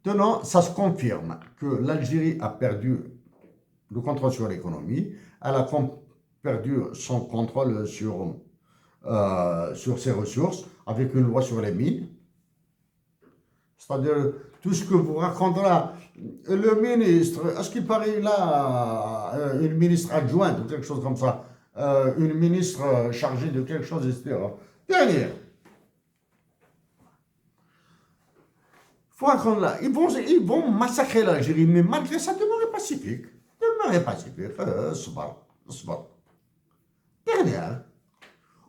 Maintenant, ça se confirme que l'Algérie a perdu le contrôle sur l'économie, elle a perdu son contrôle sur ses ressources avec une loi sur les mines. C'est-à-dire, tout ce que vous racontez là, le ministre, est-ce qu'il paraît là, une ministre adjointe ou quelque chose comme ça, une ministre chargée de quelque chose, etc. Dernière, faut raconter là, ils vont massacrer l'Algérie, mais malgré ça, demeurer pacifique. Demeurer pacifique, se bat. Dernière,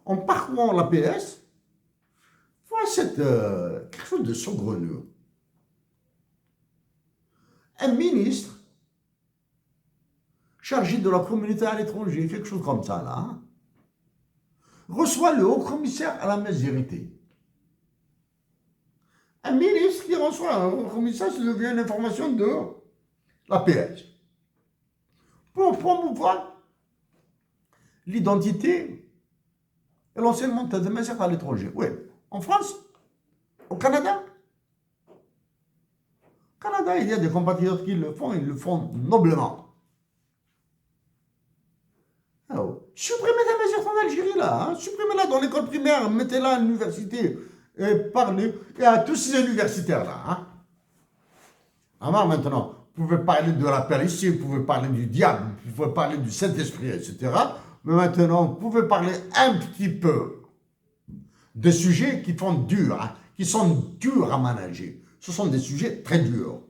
en parcourant la PS, voilà quelque chose de saugrenu. Un ministre chargé de la communauté à l'étranger, quelque chose comme ça, là, hein, reçoit le haut commissaire à la majorité. Un ministre qui reçoit un haut commissaire, ça devient une information de la PS. Pour promouvoir l'identité et l'enseignement de matières à l'étranger. Oui, en France, au Canada. Au Canada, il y a des compatriotes qui le font, ils le font noblement. Alors, supprimez la mesure en Algérie, là. Hein. Supprimez-la dans l'école primaire, mettez-la à l'université. Et parlez à tous ces universitaires-là. Hein. Alors maintenant, vous pouvez parler de la Palestine, vous pouvez parler du diable, vous pouvez parler du Saint-Esprit, etc. Mais maintenant, vous pouvez parler un petit peu des sujets qui font dur, hein, qui sont durs à manager. Ce sont des sujets très durs.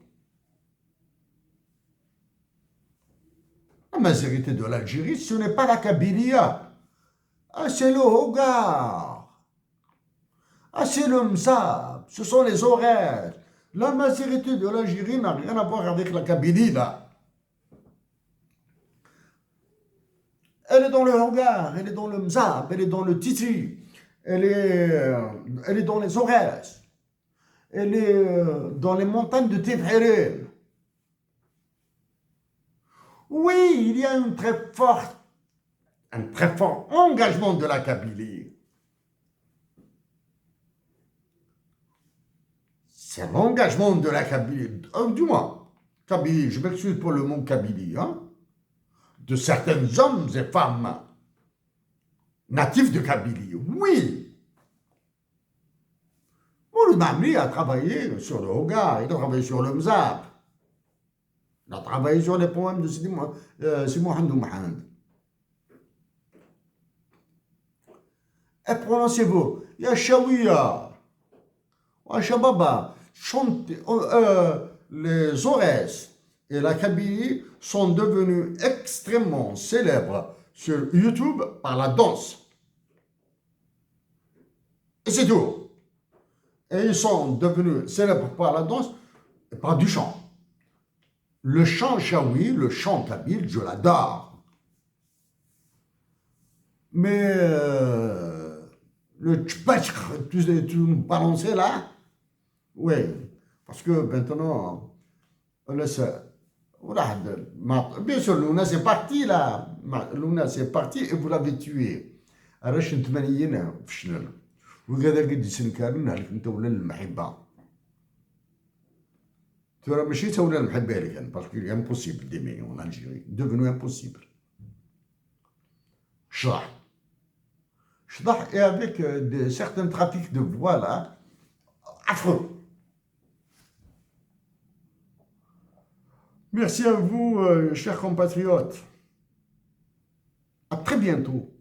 La majorité de l'Algérie, ce n'est pas la Kabylie. Ah, c'est le Hogar. Ah, c'est le Mzab. Ce sont les horaires. La majorité de l'Algérie n'a rien à voir avec la Kabylie, là. Elle est dans le Hogar, elle est dans le Mzab, elle est dans le Titi, elle est dans les horaires, elle est dans les montagnes de Tiferet. Oui, il y a un très fort engagement de la Kabylie. C'est l'engagement de la Kabylie, du moins, Kabylie, je m'excuse pour le mot Kabylie, hein, de certains hommes et femmes natifs de Kabylie, oui. Mouloud Mamri a travaillé sur le Hogar, il a travaillé sur le Mzab, il a travaillé sur les poèmes de Sidi Mohamed Mohamed. Et prononcez-vous, ya Shawiya, ya Shababa, les Aurès et la Kabylie sont devenus extrêmement célèbres sur YouTube par la danse. Et c'est tout. Et ils sont devenus célèbres par la danse et par du chant. Le chant chaoui, le chant kabyle, je l'adore. Mais le tchpach, tu nous balançais là, oui, parce que maintenant, on laisse. Bien sûr, Luna c'est parti là. Luna c'est parti et vous l'avez tué. علاش ثمانيين فشلنا وكذا قد سنكارنا لك انت ولا المحبه ترى ماشي تا ولا المحبه لك باسكو امبوسيبل ديمي اون الجيري devenu impossible. شطح et avec certains trafics de voix là affreux. Merci à vous, chers compatriotes. À très bientôt.